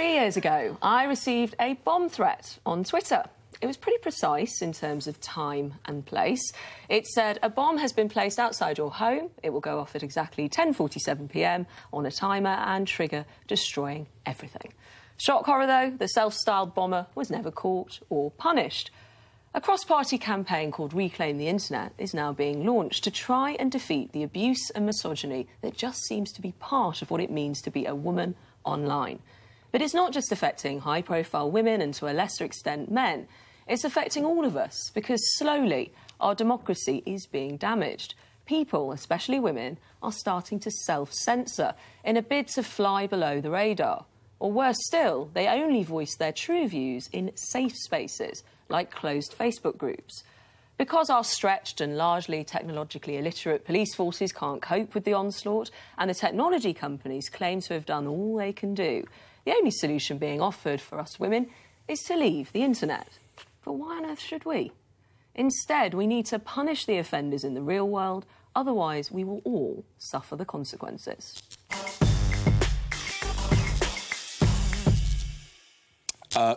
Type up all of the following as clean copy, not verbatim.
3 years ago, I received a bomb threat on Twitter. It was pretty precise in terms of time and place. It said, a bomb has been placed outside your home. It will go off at exactly 10:47 p.m. on a timer and trigger, destroying everything. Shock horror, though, the self-styled bomber was never caught or punished. A cross-party campaign called Reclaim the Internet is now being launched to try and defeat the abuse and misogyny that just seems to be part of what it means to be a woman online. But it's not just affecting high-profile women and, to a lesser extent, men. It's affecting all of us because, slowly, our democracy is being damaged. People, especially women, are starting to self-censor in a bid to fly below the radar. Or worse still, they only voice their true views in safe spaces, like closed Facebook groups. Because our stretched and largely technologically illiterate police forces can't cope with the onslaught, and the technology companies claim to have done all they can do, the only solution being offered for us women is to leave the internet. But why on earth should we? Instead, we need to punish the offenders in the real world, otherwise we will all suffer the consequences.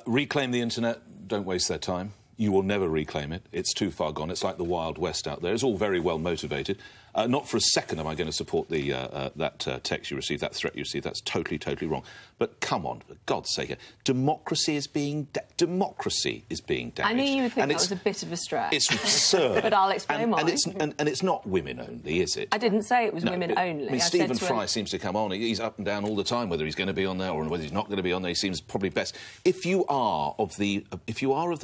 Reclaim the internet, don't waste their time. You will never reclaim it. It's too far gone. It's like the Wild West out there. It's all very well motivated. Not for a second am I going to support that text you received, that threat you received. That's totally, totally wrong. But come on, for God's sake, democracy is being damaged. I knew you would think that was a bit of a stretch. It's absurd. But I'll explain why. And it's not women only, is it? I didn't say it was women only. I mean, Stephen Fry seems to come on. He's up and down all the time, whether he's going to be on there or whether he's not going to be on there. He seems probably best. If you are of the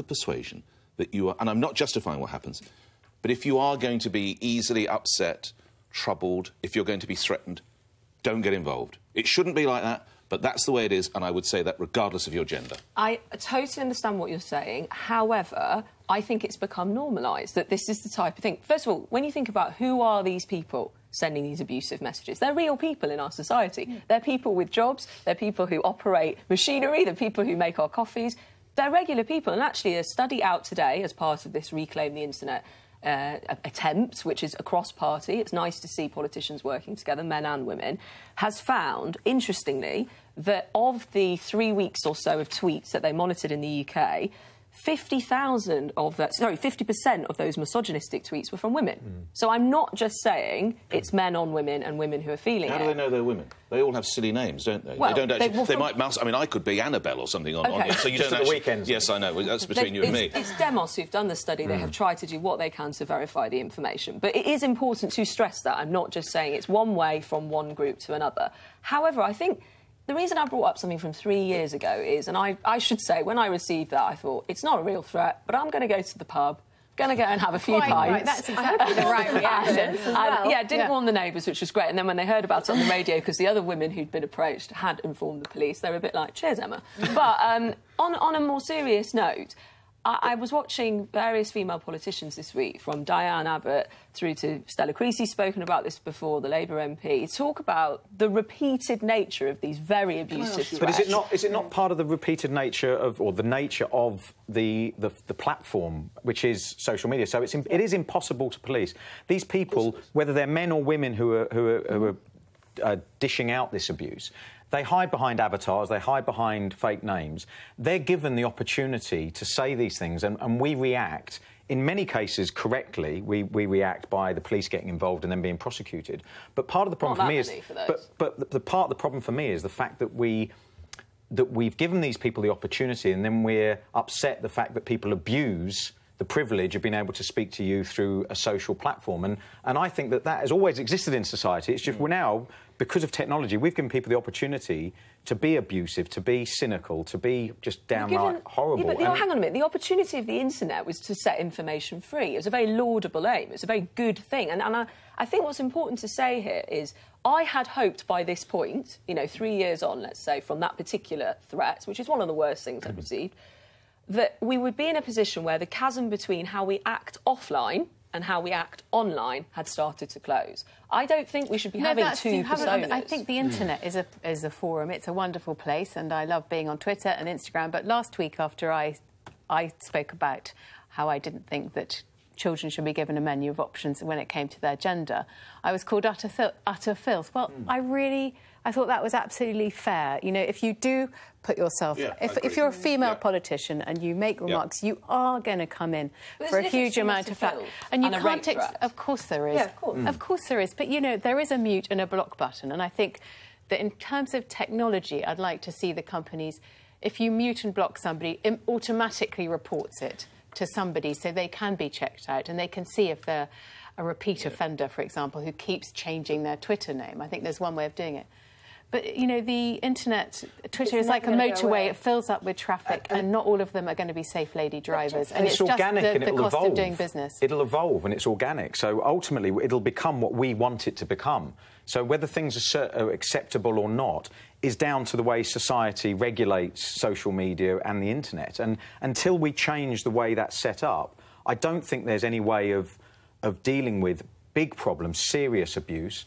persuasion that you are, and I'm not justifying what happens, but if you are going to be easily upset, troubled, if you're going to be threatened, don't get involved. It shouldn't be like that, but that's the way it is, and I would say that regardless of your gender. I totally understand what you're saying. However, I think it's become normalised that this is the type of thing. First of all, when you think about who are these people sending these abusive messages, they're real people in our society. They're people with jobs, they're people who operate machinery, they're people who make our coffees. They're regular people, and actually a study out today as part of this Reclaim the Internet attempt, which is across party, it's nice to see politicians working together, men and women, has found, interestingly, that of the 3 weeks or so of tweets that they monitored in the UK, 50% of those misogynistic tweets were from women. So I'm not just saying it's men on women and women who are feeling it. How do they know they're women? They all have silly names, don't they? Well, they don't actually. They might mouse. I mean, I could be Annabelle or something on it. So you don't actually. The weekends. Yes, I know. That's between you and me. It's Demos who've done the study. They have tried to do what they can to verify the information. But it is important to stress that. I'm not just saying it's one way from one group to another. However, I think the reason I brought up something from 3 years ago is, and I should say, when I received that, I thought, it's not a real threat, but I'm going to go to the pub, going to go and have a few pints. Right, that's exactly the right reaction as well. Yeah, didn't warn the neighbours, which was great. And then when they heard about it on the radio, because the other women who'd been approached had informed the police, they were a bit like, cheers, Emma. But on a more serious note, I was watching various female politicians this week, from Diane Abbott through to Stella. Creasy's spoken about this before, the Labour MP, talk about the repeated nature of these very abusive threats. But is it not part of the repeated nature of, or the nature of the platform, which is social media? So it is impossible to police. These people, whether they're men or women who are dishing out this abuse, they hide behind avatars, they hide behind fake names. They're given the opportunity to say these things, and we react. In many cases, correctly, we react by the police getting involved and then being prosecuted. But part of the problem for me is, but the part of the problem for me is the fact that we've given these people the opportunity, and then we're upset the fact that people abuse the privilege of being able to speak to you through a social platform. And I think that has always existed in society. It's just we're now, because of technology, we've given people the opportunity to be abusive, to be cynical, to be just downright horrible. Yeah, but hang on a minute. The opportunity of the internet was to set information free. It was a very laudable aim. It's a very good thing. And I think what's important to say here is I had hoped by this point, 3 years on, let's say, from that particular threat, which is one of the worst things I've received, that we would be in a position where the chasm between how we act offline and how we act online had started to close. I don't think we should be having two personas. I think the internet is a forum. It's a wonderful place, and I love being on Twitter and Instagram. But last week, after I spoke about how I didn't think that children should be given a menu of options when it came to their gender, I was called utter filth. Well, I really I thought that was absolutely fair. You know, if you do put yourself... if you're a female politician and you make remarks, you are going to come in for a huge amount of flack. And you can't... Of course there is. Yeah, of course. Of course there is. But, you know, there is a mute and a block button. And I think that in terms of technology, I'd like to see the companies, if you mute and block somebody, it automatically reports it to somebody so they can be checked out and they can see if they're a repeat offender, for example, who keeps changing their Twitter name. I think there's one way of doing it. But, you know, the internet, Twitter is like a motorway. It fills up with traffic, and not all of them are going to be safe lady drivers. And it's organic, just the cost of doing business. It'll evolve, and it's organic. So ultimately, it'll become what we want it to become. So whether things are acceptable or not is down to the way society regulates social media and the internet. And until we change the way that's set up, I don't think there's any way of dealing with big problems, serious abuse,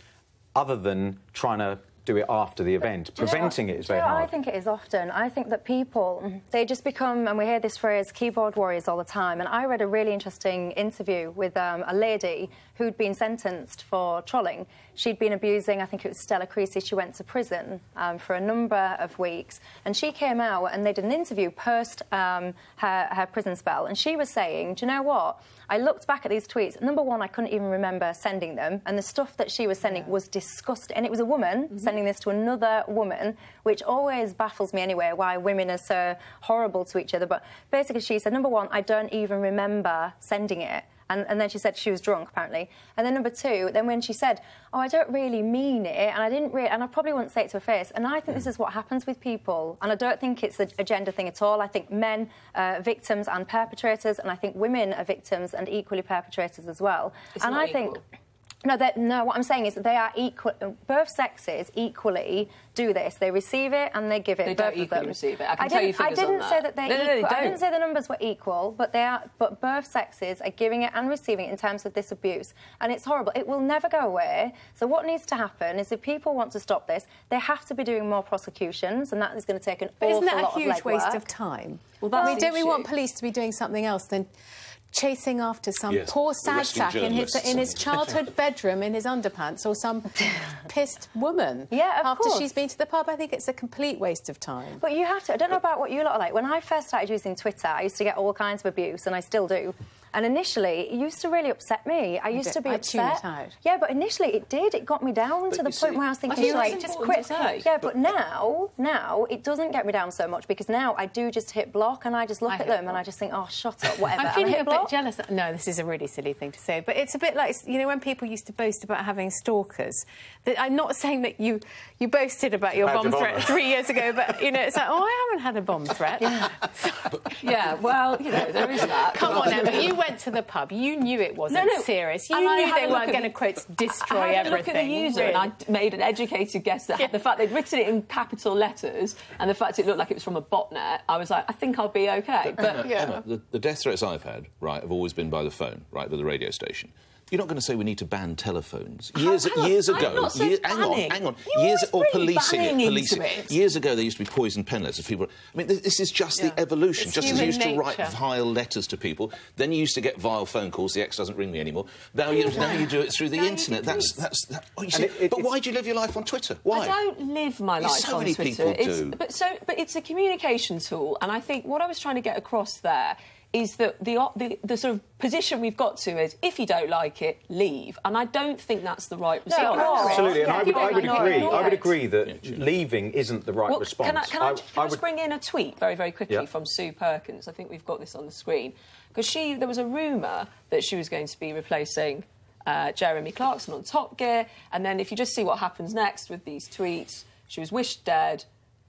other than trying to do it after the event. Preventing it is very hard. I think it is often. I think that people, they just become, and we hear this phrase, keyboard warriors all the time. And I read a really interesting interview with a lady who'd been sentenced for trolling. She'd been abusing, I think it was Stella Creasy. She went to prison for a number of weeks. And she came out and they did an interview post her prison spell. And she was saying, do you know what? I looked back at these tweets. Number one, I couldn't even remember sending them. And the stuff that she was sending was disgusting. And it was a woman sending this to another woman, which always baffles me anyway, why women are so horrible to each other. But basically she said, number one, I don't even remember sending it. And then she said she was drunk, apparently. And then number two, then when she said, oh, I don't really mean it, and I didn't really, and I probably wouldn't say it to her face. And I think this is what happens with people. And I don't think it's a gender thing at all. I think men are victims and perpetrators, and I think women are victims and equally perpetrators as well. It's and not I think... equal. No, what I'm saying is that they are equal. Both sexes equally do this. They receive it and they give it. They don't equally receive it. I can tell you figures I didn't on that. say that they're equal. No, they don't. I didn't say the numbers were equal, but they are. But both sexes are giving it and receiving it in terms of this abuse, and it's horrible. It will never go away. So what needs to happen is, if people want to stop this, they have to be doing more prosecutions, and that is going to take an awful lot of legwork. Isn't that a huge waste of time? Well, that's the don't we issue. want police to be doing something else than chasing after some poor sad sack in his childhood bedroom in his underpants, or some pissed woman after she's been to the pub? I think it's a complete waste of time. But you have to. I don't know about what you lot are like. When I first started using Twitter, I used to get all kinds of abuse, and I still do. And initially, it used to really upset me. I used to be upset. I tune it out. Yeah, but initially it did. It got me down to the point where I was thinking, like, just quit. Yeah, but now it doesn't get me down so much, because now I do just hit block, and I just look at them and I just think, oh, shut up, whatever. I'm feeling a bit jealous. No, this is a really silly thing to say, but it's a bit like, you know, when people used to boast about having stalkers. I'm not saying that you boasted about your bomb threat 3 years ago, but, you know, it's like, oh, I haven't had a bomb threat. Yeah, well, you know, there is that. Come on, Emma, you went to the pub. You knew it wasn't serious. You knew they weren't going to, quote, destroy everything. I had a look at the user, and I made an educated guess that the fact they'd written it in capital letters and the fact it looked like it was from a botnet, I was like, I think I'll be OK. But Emma, the death threats I've had, right, have always been by the phone, right, with the radio station. You're not going to say we need to ban telephones. Years ago, hang on. Or policing it. Years ago, there used to be poison pen letters. People. I mean, this is just the evolution. It's just as you used to write nature. vile letters to people, then you used to get vile phone calls. The ex doesn't ring me anymore. Now you do it through the internet. But why do you live your life on Twitter? Why? I don't live my life on Twitter. So many people do. But it's a communication tool, and I think what I was trying to get across there is that the sort of position we've got to is, if you don't like it, leave. And I don't think that's the right response. No, absolutely, and I would agree that leaving isn't the right response. Can I just bring in a tweet very, very quickly from Sue Perkins? I think we've got this on the screen. Because there was a rumour that she was going to be replacing Jeremy Clarkson on Top Gear, and then if you just see what happens next with these tweets, she was wished dead,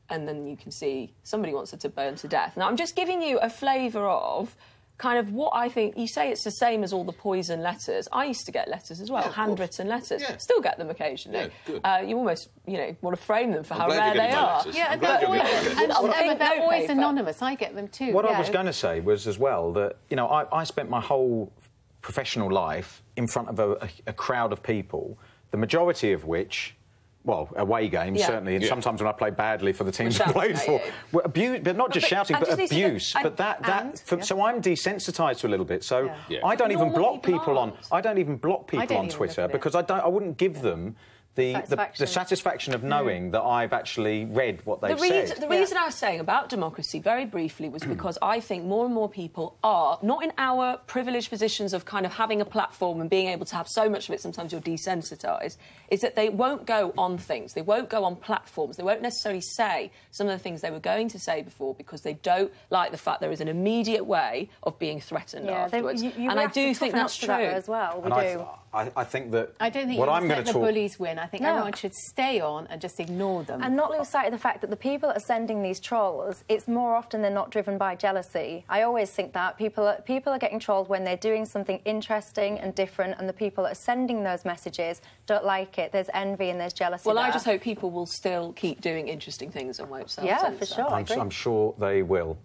and then you can see somebody wants her to burn to death. Now, I'm just giving you a flavour of kind of what I think. You say it's the same as all the poison letters. I used to get letters as well, handwritten letters. Yeah. Still get them occasionally. Yeah, you almost, want to frame them for how rare they are. Yeah, they're always anonymous. I get them too. What I was going to say was as well that, I spent my whole professional life in front of a crowd of people, the majority of which... Well, away games, certainly, and sometimes when I play badly for the teams I played for. Well, abuse, but not just shouting, but abuse. So I'm desensitised to a little bit. So I don't even block people on. I don't even block people on Twitter because I wouldn't give them the satisfaction of knowing that I've actually read what they've said. The reason I was saying about democracy, very briefly, was because I think more and more people are, not in our privileged positions of kind of having a platform and being able to have so much of it, sometimes you're desensitised, is that they won't go on things, they won't go on platforms, they won't necessarily say some of the things they were going to say before because they don't like the fact there is an immediate way of being threatened afterwards. And I do think that's true. As well, we do. I think that I don't think what you I'm let the bullies win. I think everyone should stay on and just ignore them. And not lose sight of the fact that the people that are sending these trolls, it's more often than not driven by jealousy. I always think that people are getting trolled when they're doing something interesting and different, and the people that are sending those messages don't like it. There's envy and there's jealousy. Well, there. I just hope people will still keep doing interesting things and won't self-censor. Yeah, for sure. I'm sure they will.